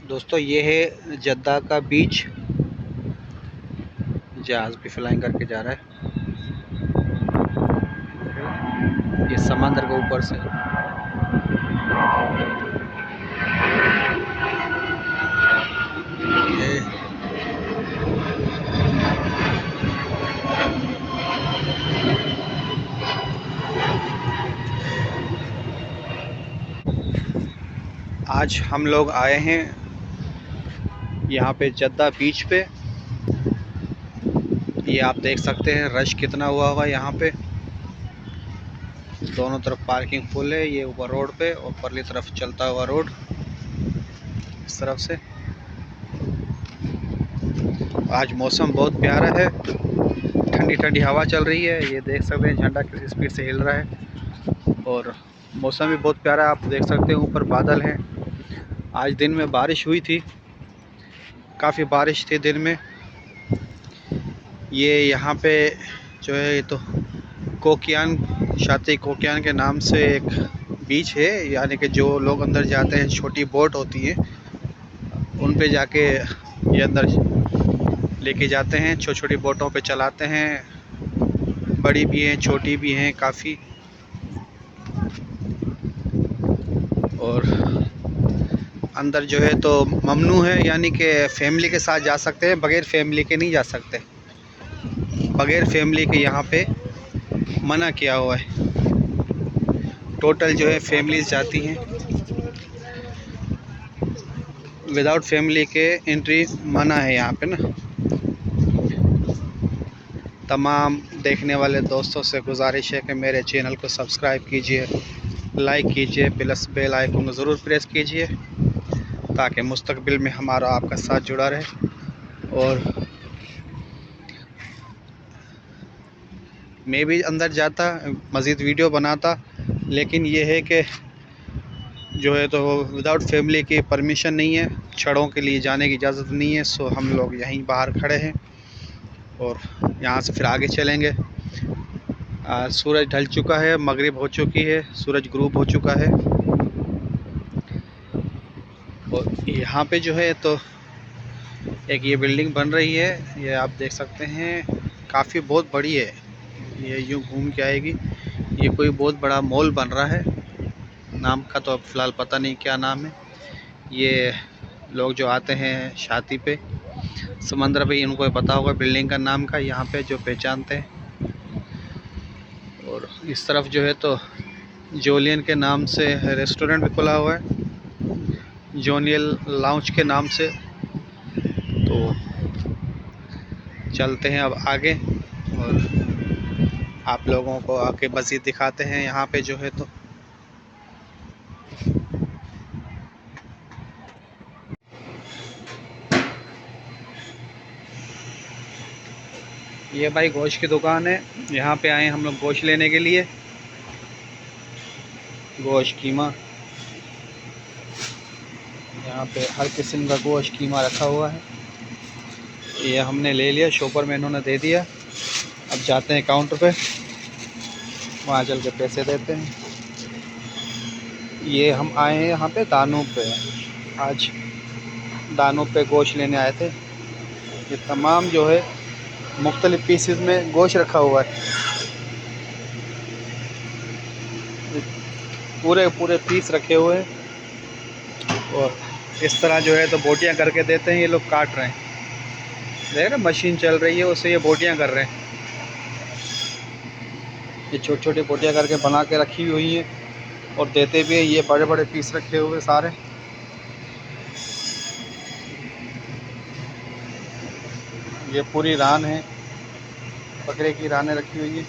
दोस्तों ये है जद्दा का बीच। जहाज भी फ्लाइंग करके जा रहा है। ये समंदर के ऊपर से ये आज हम लोग आए हैं यहाँ पे जद्दा बीच पे। ये आप देख सकते हैं रश कितना हुआ हुआ है यहाँ पे। दोनों तरफ पार्किंग फुल है। ये ऊपर रोड पे और परली तरफ चलता हुआ रोड इस तरफ से। आज मौसम बहुत प्यारा है, ठंडी ठंडी हवा चल रही है। ये देख सकते हैं झंडा किस स्पीड से हिल रहा है और मौसम भी बहुत प्यारा है। आप देख सकते हैं ऊपर बादल हैं। आज दिन में बारिश हुई थी, काफ़ी बारिश थी दिन में। ये यहाँ पे जो है ये तो कोकियान, शाती कोकियान के नाम से एक बीच है। यानी कि जो लोग अंदर जाते हैं, छोटी बोट होती है उन पे जाके ये अंदर लेके जाते हैं। छोटी छोटी बोटों पे चलाते हैं, बड़ी भी हैं छोटी भी हैं काफ़ी। और अंदर जो है तो ममनू है, यानी कि फैमिली के साथ जा सकते हैं, बगैर फैमिली के नहीं जा सकते। बगैर फैमिली के यहाँ पे मना किया हुआ है। टोटल जो है फैमिलीज जाती हैं, विदाउट फैमिली के एंट्री मना है यहाँ पे ना। तमाम देखने वाले दोस्तों से गुजारिश है कि मेरे चैनल को सब्सक्राइब कीजिए, लाइक कीजिए, प्लस बेल आइकन को ज़रूर प्रेस कीजिए ताकि मुस्तकबिल में हमारा आपका साथ जुड़ा रहे। और मैं भी अंदर जाता, मज़ीद वीडियो बनाता, लेकिन ये है कि जो है तो विदाउट फैमिली की परमिशन नहीं है, छड़ों के लिए जाने की इजाज़त नहीं है। सो हम लोग यहीं बाहर खड़े हैं और यहाँ से फिर आगे चलेंगे। सूरज ढल चुका है, मगरिब हो चुकी है, सूरज ग्रूब हो चुका है। और यहाँ पे जो है तो एक ये बिल्डिंग बन रही है, ये आप देख सकते हैं, काफ़ी बहुत बड़ी है। ये यूँ घूम के आएगी। ये कोई बहुत बड़ा मॉल बन रहा है, नाम का तो फ़िलहाल पता नहीं क्या नाम है। ये लोग जो आते हैं शादी पे, समंदर पे, इनको पता होगा बिल्डिंग का नाम का, यहाँ पे जो पहचानते हैं। और इस तरफ जो है तो जोलियन के नाम से रेस्टोरेंट भी खुला हुआ है, जोनियल लाउंज के नाम से। तो चलते हैं अब आगे और आप लोगों को आके मज़ीद दिखाते हैं यहाँ पे जो है तो। ये भाई गोश्त की दुकान है, यहाँ पे आए हम लोग गोश्त लेने के लिए। गोश्त कीमा, यहाँ पे हर किस्म का गोश्त कीमा रखा हुआ है। ये हमने ले लिया, शॉपर में इन्होंने दे दिया। अब जाते हैं काउंटर पे, वहाँ चल के पैसे देते हैं। ये हम आए हैं यहाँ पे दानू पे, आज दानू पे गोश्त लेने आए थे। ये तमाम जो है मुख्तलिफ़ पीसेस में गोश्त रखा हुआ है, पूरे पूरे पीस रखे हुए हैं। और इस तरह जो है तो बोटियाँ करके देते हैं। ये लोग काट रहे हैं, देख रहे मशीन चल रही है, उससे ये बोटियाँ कर रहे हैं। ये छोटी छोटी बोटियाँ करके बना के रखी हुई हैं और देते भी हैं। ये बड़े बड़े पीस रखे हुए सारे। ये पूरी रान है, बकरे की रानें रखी हुई है।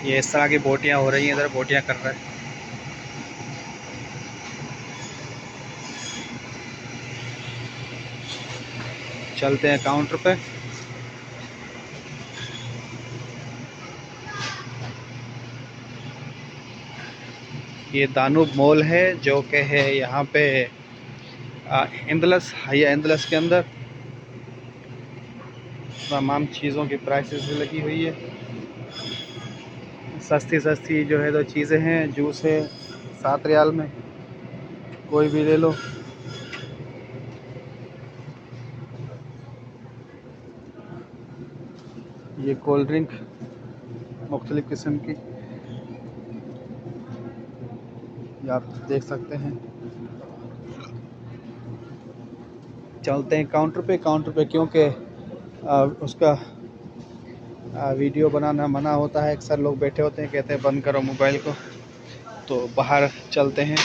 ये इस तरह की बोटियाँ हो रही हैं, इधर बोटियाँ कर रहे हैं। चलते हैं काउंटर पे। ये दानूब मॉल है जो कि है यहाँ पे इंदलस, हाइया इंदलस के अंदर। तमाम चीज़ों की प्राइसेस भी लगी हुई है। सस्ती सस्ती जो है तो चीज़ें हैं। जूस है 7 रियाल में, कोई भी ले लो। ये कोल्ड ड्रिंक मुख्तलिफ़ किस्म की, ये आप देख सकते हैं। चलते हैं काउंटर पे क्योंकि उसका वीडियो बनाना मना होता है। अक्सर लोग बैठे होते हैं, कहते हैं बंद करो मोबाइल को। तो बाहर चलते हैं।